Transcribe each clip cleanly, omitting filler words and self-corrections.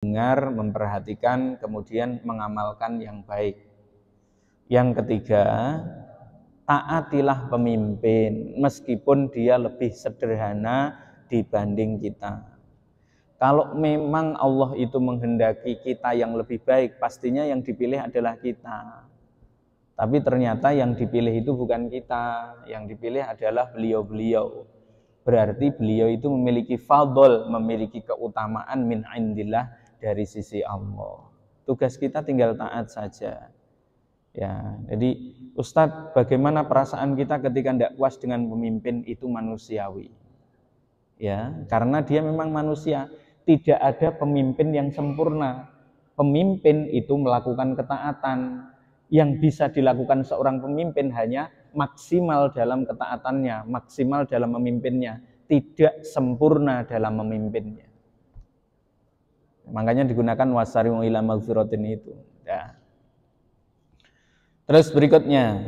dengar, memperhatikan, kemudian mengamalkan yang baik. Yang ketiga, taatilah pemimpin meskipun dia lebih sederhana dibanding kita. Kalau memang Allah itu menghendaki kita yang lebih baik, pastinya yang dipilih adalah kita. Tapi ternyata yang dipilih itu bukan kita, yang dipilih adalah beliau-beliau. Berarti beliau itu memiliki fadl, memiliki keutamaan min indillah, dari sisi Allah. Tugas kita tinggal taat saja. Ya, jadi Ustadz, bagaimana perasaan kita ketika tidak puas dengan pemimpin? Itu manusiawi. Ya, karena dia memang manusia. Tidak ada pemimpin yang sempurna. Pemimpin itu melakukan ketaatan. Yang bisa dilakukan seorang pemimpin hanya maksimal dalam ketaatannya, maksimal dalam memimpinnya, tidak sempurna dalam memimpinnya. Makanya digunakan wasari'u ila magfiratin itu. Ya. Terus berikutnya,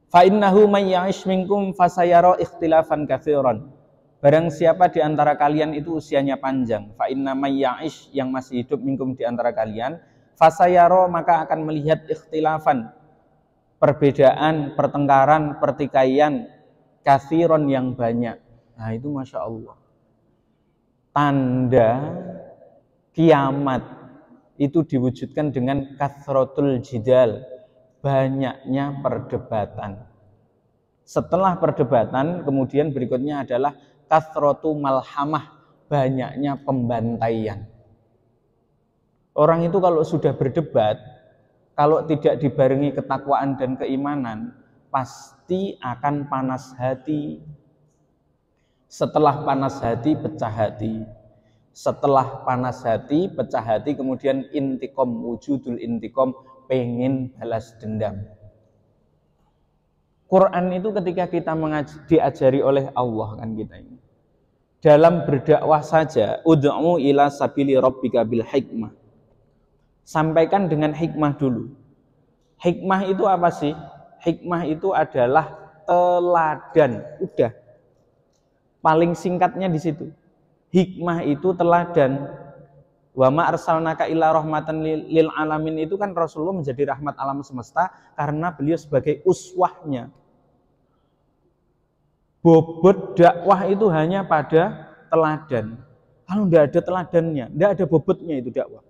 fa innahu may ya'ish minkum fasayara ikhtilafan katsiran. Barang siapa di antara kalian itu usianya panjang, fa inna may ya'ish, yang masih hidup minkum di antara kalian, fasayara, maka akan melihat ikhtilafan, perbedaan, pertengkaran, pertikaian, katsiran, yang banyak. Nah, itu Masya Allah. Tanda kiamat itu diwujudkan dengan kathratul jidal, banyaknya perdebatan. Setelah perdebatan, kemudian berikutnya adalah kathratu malhamah, banyaknya pembantaian. Orang itu kalau sudah berdebat, kalau tidak dibarengi ketakwaan dan keimanan, pasti akan panas hati. Setelah panas hati, pecah hati. Setelah panas hati, pecah hati, kemudian intikom, wujudul intikom, pengen balas dendam. Quran itu ketika kita diajari oleh Allah, kan kita ini, dalam berdakwah saja, ud'u ila sabili rabbika bil hikmah. Sampaikan dengan hikmah dulu. Hikmah itu apa sih? Hikmah itu adalah teladan. Udah. Paling singkatnya di situ. Hikmah itu teladan. Wa ma arsalnaka illa rahmatan lil alamin, itu kan Rasulullah menjadi rahmat alam semesta karena beliau sebagai uswahnya. Bobot dakwah itu hanya pada teladan. Kalau tidak ada teladannya, tidak ada bobotnya itu dakwah.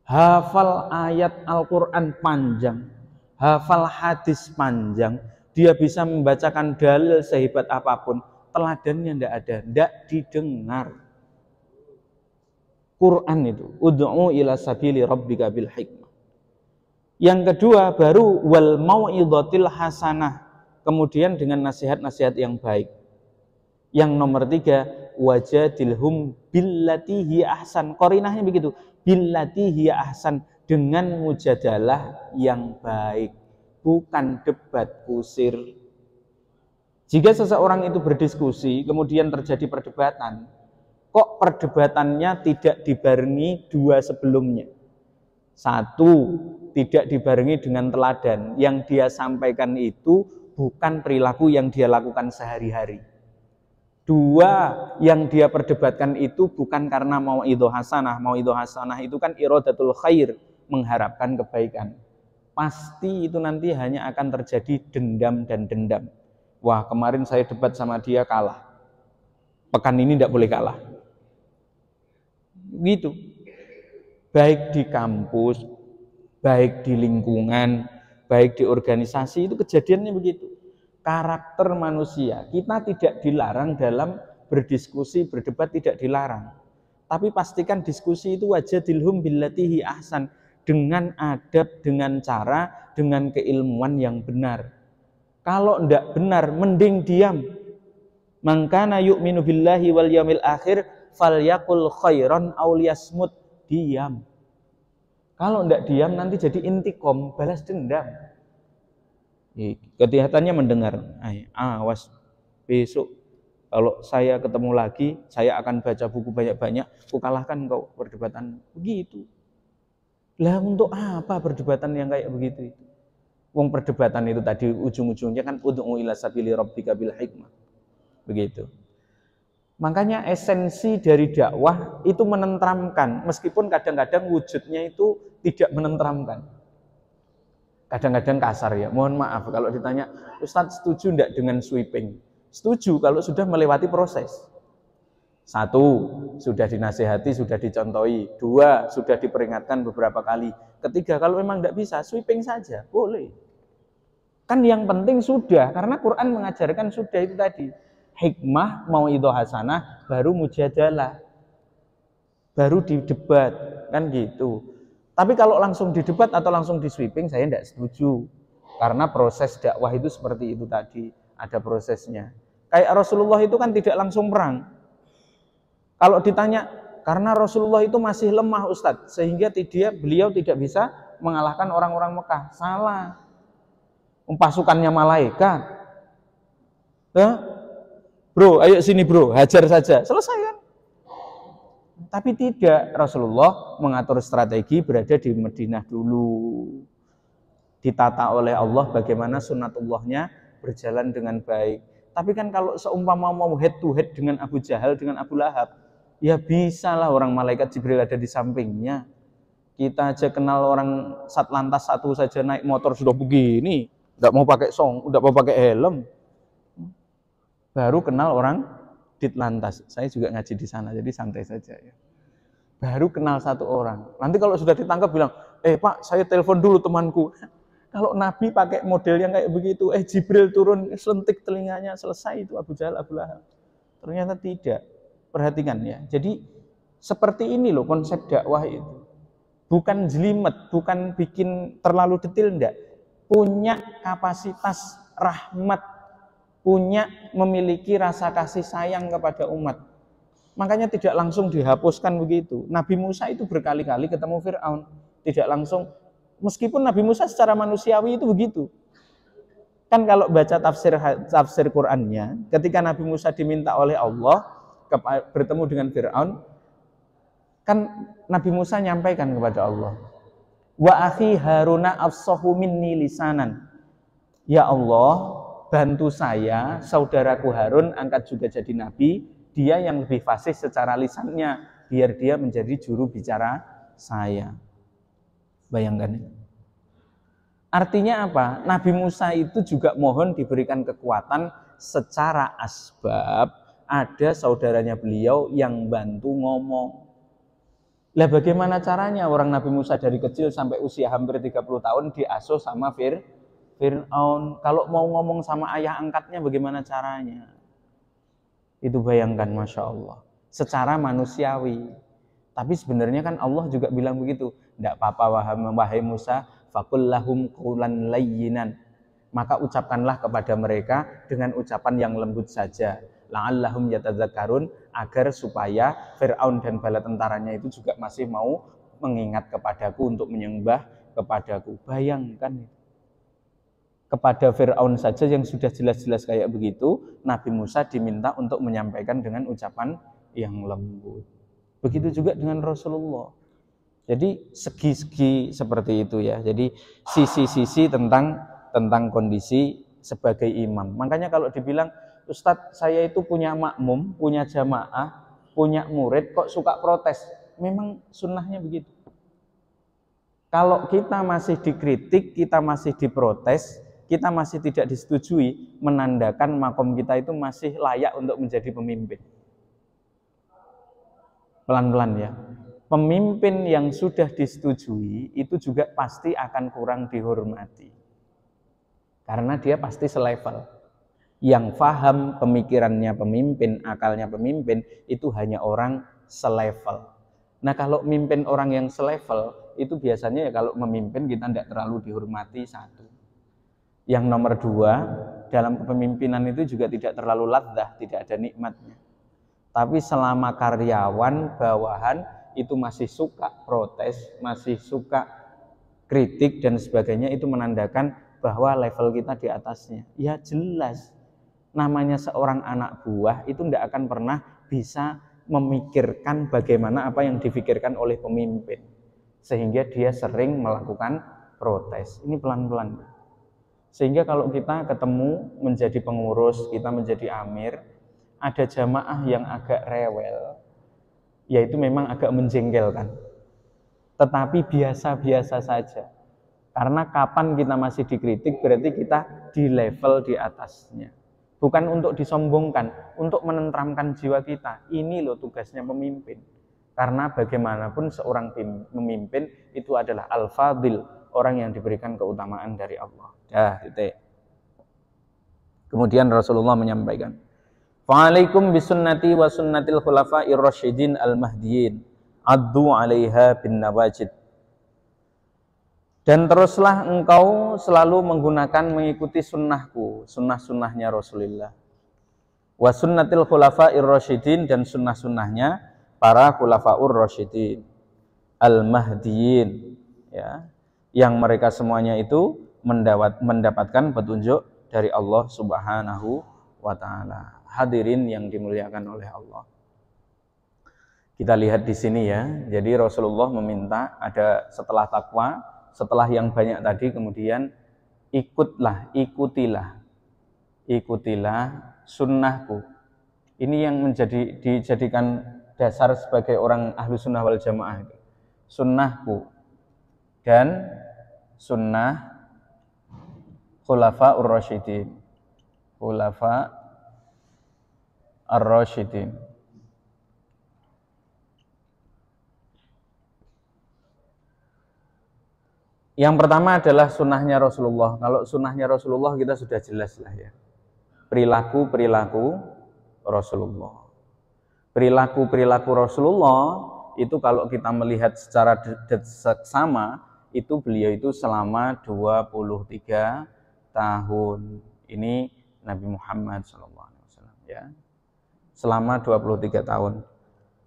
Hafal ayat Al-Quran panjang, hafal hadis panjang, dia bisa membacakan dalil sehebat apapun, teladannya tidak ada, tidak didengar. Quran itu, ud'u ila sabili rabbika bil hikmah. Yang kedua baru wal mau'izatil hasanah, kemudian dengan nasihat-nasihat yang baik. Yang nomor tiga, wajadilhum billati hiya ahsan. Qarinahnya begitu, billati hiya ahsan, dengan mujadalah yang baik, bukan debat kusir. Jika seseorang itu berdiskusi, kemudian terjadi perdebatan, kok perdebatannya tidak dibarengi dua sebelumnya? Satu, tidak dibarengi dengan teladan. Yang dia sampaikan itu bukan perilaku yang dia lakukan sehari-hari. Dua, yang dia perdebatkan itu bukan karena mau'idhah hasanah. Mau'idhah hasanah itu kan iradatul khair, mengharapkan kebaikan. Pasti itu nanti hanya akan terjadi dendam dan dendam. Wah, kemarin saya debat sama dia kalah, pekan ini tidak boleh kalah. Gitu. Baik di kampus, baik di lingkungan, baik di organisasi, itu kejadiannya begitu. Karakter manusia, kita tidak dilarang dalam berdiskusi, berdebat, tidak dilarang. Tapi pastikan diskusi itu wajadilhum billati hiya ahsan, dengan adab, dengan cara, dengan keilmuan yang benar. Kalau tidak benar, mending diam. Man kana yu'minu billahi wal yaumil akhir falyaqul khairan aw liyasmut, diam. Kalau tidak diam nanti jadi intikom, balas dendam. Kelihatannya mendengar, awas besok kalau saya ketemu lagi, saya akan baca buku banyak-banyak, aku kalahkan kau perdebatan. Begitu. Lah untuk apa perdebatan yang kayak begitu itu? Wong perdebatan itu tadi ujung-ujungnya kan ud'u ila sabili rabbika bil hikmah. Begitu. Makanya esensi dari dakwah itu menenteramkan, meskipun kadang-kadang wujudnya itu tidak menenteramkan. Kadang-kadang kasar ya, mohon maaf kalau ditanya, Ustadz setuju enggak dengan sweeping? Setuju kalau sudah melewati proses. 1, sudah dinasihati, sudah dicontohi. 2, sudah diperingatkan beberapa kali. 3, kalau memang enggak bisa, sweeping saja, boleh. Kan yang penting sudah, karena Quran mengajarkan sudah itu tadi. Hikmah, mauidhah hasanah, baru mujadalah. Baru didebat, kan gitu. Tapi kalau langsung didebat atau langsung di sweeping, saya tidak setuju. Karena proses dakwah itu seperti itu tadi, ada prosesnya. Kayak Rasulullah itu kan tidak langsung perang. Kalau ditanya, karena Rasulullah itu masih lemah Ustadz, sehingga beliau tidak bisa mengalahkan orang-orang Mekah. Salah. Pasukannya malaikat. Bro, ayo sini bro, hajar saja. Selesai kan? Tapi tidak, Rasulullah mengatur strategi berada di Madinah dulu. Ditata oleh Allah bagaimana sunatullahnya berjalan dengan baik. Tapi kan kalau seumpama mau head to head dengan Abu Jahal, dengan Abu Lahab, ya bisa lah, orang malaikat Jibril ada di sampingnya. Kita aja kenal orang Satlantas 1 saja naik motor sudah begini, nggak mau pakai nggak mau pakai helm. Baru kenal orang Ditlantas. Saya juga ngaji di sana, jadi santai saja ya. Baru kenal 1 orang. Nanti kalau sudah ditangkap bilang, Pak, saya telepon dulu temanku. Kalau Nabi pakai model yang kayak begitu, Jibril turun, selentik telinganya, selesai itu Abu Jahal, Abu Lahab. Ternyata tidak. Perhatikan ya. Jadi seperti ini loh konsep dakwah itu. Bukan jelimet, bukan bikin terlalu detail, enggak. Punya kapasitas rahmat, punya memiliki rasa kasih sayang kepada umat. Makanya tidak langsung dihapuskan begitu. Nabi Musa itu berkali-kali ketemu Fir'aun, tidak langsung, meskipun Nabi Musa secara manusiawi itu begitu. Kan kalau baca tafsir Qur'annya, ketika Nabi Musa diminta oleh Allah bertemu dengan Fir'aun, kan Nabi Musa nyampaikan kepada Allah, wa akhi Haruna afsahu minni lisanan. Ya Allah, bantu saya, saudaraku Harun angkat juga jadi nabi, dia yang lebih fasih secara lisannya, biar dia menjadi juru bicara saya. Bayangkan. Artinya apa? Nabi Musa itu juga mohon diberikan kekuatan secara asbab, ada saudaranya beliau yang bantu ngomong. Lah bagaimana caranya orang Nabi Musa dari kecil sampai usia hampir 30 tahun diasuh sama Fir'aun. Kalau mau ngomong sama ayah angkatnya bagaimana caranya? Itu bayangkan, Masya Allah. Secara manusiawi. Tapi sebenarnya kan Allah juga bilang begitu. Tidak apa-apa wahai Musa, faqul lahum qawlan layyinan. Maka ucapkanlah kepada mereka dengan ucapan yang lembut saja. La'allahum yatadzakkarun, agar supaya Fir'aun dan bala tentaranya itu juga masih mau mengingat kepadaku untuk menyembah kepadaku. Bayangkan. Kepada Fir'aun saja yang sudah jelas-jelas kayak begitu, Nabi Musa diminta untuk menyampaikan dengan ucapan yang lembut. Begitu juga dengan Rasulullah. Jadi segi-segi seperti itu ya. Jadi sisi-sisi tentang kondisi sebagai imam. Makanya kalau dibilang, Ustadz saya itu punya makmum, punya jamaah, punya murid, kok suka protes? Memang sunnahnya begitu. Kalau kita masih dikritik, kita masih diprotes, kita masih tidak disetujui, menandakan makom kita itu masih layak untuk menjadi pemimpin. Pelan-pelan ya. Pemimpin yang sudah disetujui itu juga pasti akan kurang dihormati. Karena dia pasti selevel. Yang paham pemikirannya pemimpin, akalnya pemimpin, itu hanya orang selevel. Nah kalau mimpin orang yang selevel, itu biasanya ya kalau memimpin kita tidak terlalu dihormati, 1. Yang nomor 2, dalam kepemimpinan itu juga tidak terlalu ladzah, tidak ada nikmatnya. Tapi selama karyawan, bawahan, itu masih suka protes, masih suka kritik dan sebagainya, itu menandakan bahwa level kita di atasnya. Ya jelas. Namanya seorang anak buah itu tidak akan pernah bisa memikirkan bagaimana apa yang difikirkan oleh pemimpin, sehingga dia sering melakukan protes. Ini pelan-pelan. Sehingga kalau kita ketemu menjadi pengurus, kita menjadi amir, ada jamaah yang agak rewel, yaitu memang agak menjengkelkan. Tetapi biasa-biasa saja. Karena kapan kita masih dikritik, berarti kita di level di atasnya. Bukan untuk disombongkan, untuk menenteramkan jiwa kita. Ini loh tugasnya pemimpin. Karena bagaimanapun seorang pemimpin itu adalah al-fadil, orang yang diberikan keutamaan dari Allah. Titik. Kemudian Rasulullah menyampaikan, "Fa'alaikum bisunnati wa sunnatil khulafa'ir rasyidin al-mahdiyyin, addu 'alaiha bin nawajid." Dan teruslah engkau selalu mengikuti sunnahku, sunnah-sunnahnya Rasulullah. Wa sunnatil khulafa'ir rasyidin, dan sunnah-sunnahnya para khulafa'ur rasyidin al-mahdiyyin, ya, yang mereka semuanya itu mendapatkan petunjuk dari Allah Subhanahu wa taala. Hadirin yang dimuliakan oleh Allah. Kita lihat di sini ya. Jadi Rasulullah meminta ada setelah takwa, setelah yang banyak tadi, kemudian ikutilah sunnahku. Ini yang dijadikan dasar sebagai orang ahlu sunnah wal jamaah. Sunnahku dan sunnah khulafa ar-rasyidin. Khulafa ar-rasyidin. Yang pertama adalah sunnahnya Rasulullah. Kalau sunnahnya Rasulullah kita sudah jelas lah ya. Perilaku Rasulullah. Perilaku Rasulullah itu kalau kita melihat secara seksama, itu beliau itu selama 23 tahun. Ini Nabi Muhammad SAW ya. Selama 23 tahun.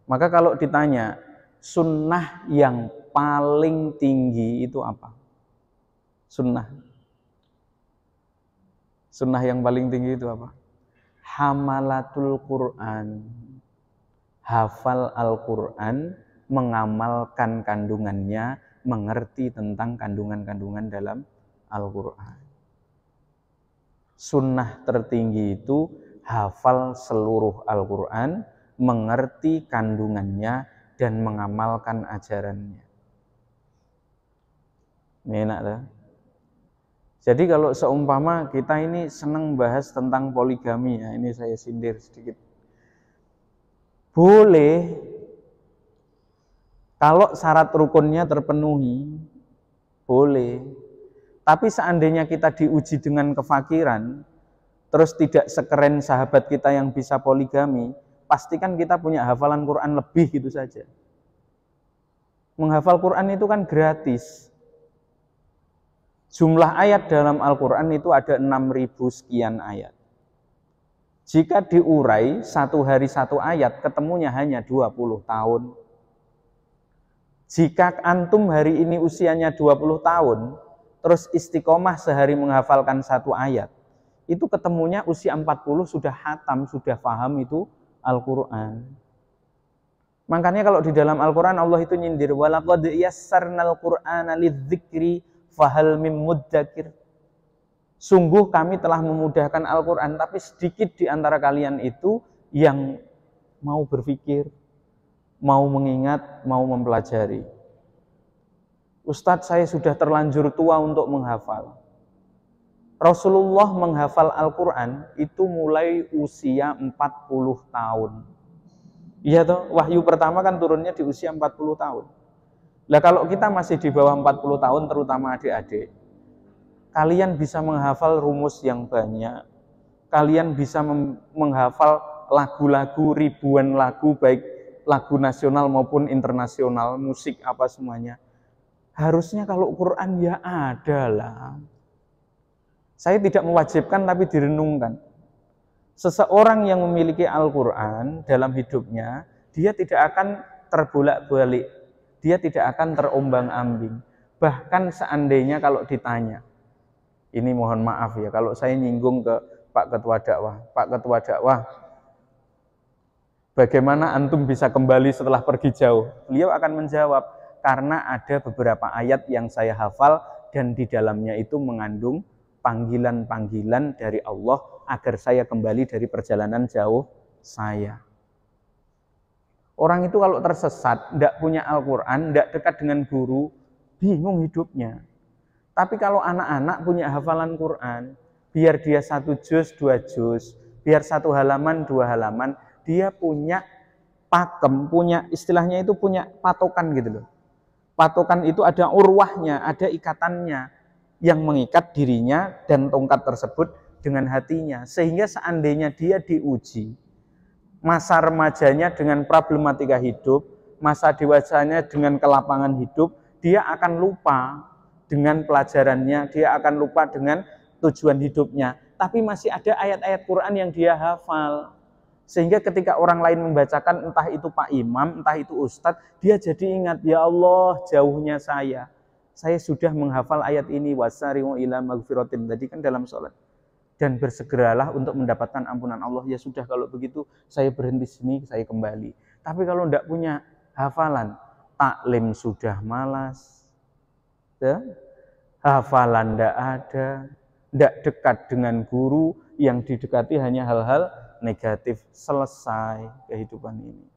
Maka kalau ditanya sunnah yang paling tinggi itu apa? Sunnah yang paling tinggi itu apa? Hamalatul Quran. Hafal Al-Quran, mengamalkan kandungannya, mengerti tentang kandungan-kandungan dalam Al-Quran. Sunnah tertinggi itu hafal seluruh Al-Quran, mengerti kandungannya, dan mengamalkan ajarannya. Ini enak tak? Jadi kalau seumpama kita ini senang bahas tentang poligami, ya, ini saya sindir sedikit. Boleh, kalau syarat rukunnya terpenuhi, boleh. Tapi seandainya kita diuji dengan kefakiran, terus tidak sekeren sahabat kita yang bisa poligami, pastikan kita punya hafalan Quran lebih gitu saja. Menghafal Quran itu kan gratis. Jumlah ayat dalam Al-Quran itu ada 6.000 sekian ayat. Jika diurai satu hari satu ayat, ketemunya hanya 20 tahun. Jika antum hari ini usianya 20 tahun, terus istiqomah sehari menghafalkan satu ayat, itu ketemunya usia 40 sudah hatam, sudah paham itu Al-Quran. Makanya kalau di dalam Al-Quran Allah itu nyindir, walaqad yassarnal Qur'ana lidzikri fahal mim mudzakir. Sungguh kami telah memudahkan Al-Quran, tapi sedikit di antara kalian itu yang mau berpikir, mau mengingat, mau mempelajari. Ustadz, saya sudah terlanjur tua untuk menghafal. Rasulullah menghafal Al-Quran itu mulai usia 40 tahun. Iya toh, wahyu pertama kan turunnya di usia 40 tahun. Nah kalau kita masih di bawah 40 tahun, terutama adik-adik, kalian bisa menghafal rumus yang banyak. Kalian bisa menghafal lagu-lagu, ribuan lagu, baik lagu nasional maupun internasional, musik apa semuanya. Harusnya kalau Quran ya ada lah. Saya tidak mewajibkan tapi direnungkan. Seseorang yang memiliki Al-Quran dalam hidupnya, dia tidak akan terbolak-balik. Dia tidak akan terombang-ambing. Bahkan seandainya kalau ditanya, ini mohon maaf ya, kalau saya nyinggung ke Pak Ketua Dakwah. Pak Ketua Dakwah, bagaimana antum bisa kembali setelah pergi jauh? Beliau akan menjawab, karena ada beberapa ayat yang saya hafal dan di dalamnya itu mengandung panggilan-panggilan dari Allah agar saya kembali dari perjalanan jauh saya. Orang itu kalau tersesat, tidak punya Al-Quran, tidak dekat dengan guru, bingung hidupnya. Tapi kalau anak-anak punya hafalan Quran, biar dia 1 juz, 2 juz, biar 1 halaman, 2 halaman, dia punya pakem, punya istilahnya itu punya patokan gitu loh. Patokan itu ada urwahnya, ada ikatannya yang mengikat dirinya dan tongkat tersebut dengan hatinya. Sehingga seandainya dia diuji, masa remajanya dengan problematika hidup, masa dewasanya dengan kelapangan hidup, dia akan lupa dengan pelajarannya, dia akan lupa dengan tujuan hidupnya. Tapi masih ada ayat-ayat Quran yang dia hafal. Sehingga ketika orang lain membacakan, entah itu Pak Imam, entah itu Ustadz, dia jadi ingat, ya Allah, jauhnya saya sudah menghafal ayat ini, wasari'u ila magfiratin, tadi kan dalam sholat. Dan bersegeralah untuk mendapatkan ampunan Allah. Ya sudah, kalau begitu saya berhenti sini, saya kembali. Tapi kalau tidak punya hafalan, taklim sudah malas, ya? Hafalan tidak ada, tidak dekat dengan guru, yang didekati hanya hal-hal negatif, selesai kehidupan ini.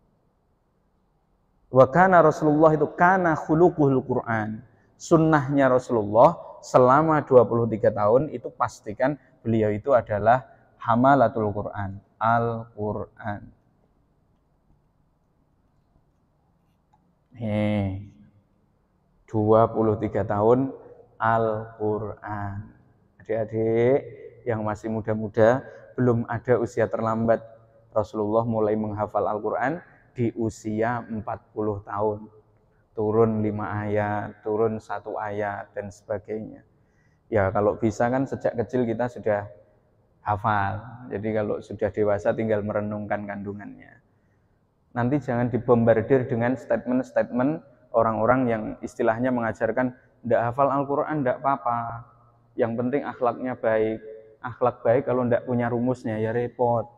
Wa kana Rasulullah itu kana khuluquhul Quran. Sunnahnya Rasulullah selama 23 tahun itu pastikan beliau itu adalah hamalatul Quran, Al-Quran. 23 tahun Al-Quran. Adik-adik yang masih muda-muda, belum ada usia terlambat. Rasulullah mulai menghafal Al-Quran di usia 40 tahun. Turun 5 ayat, turun 1 ayat, dan sebagainya. Ya kalau bisa kan sejak kecil kita sudah hafal. Jadi kalau sudah dewasa tinggal merenungkan kandungannya. Nanti jangan dibombardir dengan statement-statement orang-orang yang istilahnya mengajarkan tidak hafal Al-Quran tidak apa-apa. Yang penting akhlaknya baik. Akhlak baik kalau tidak punya rumusnya ya repot.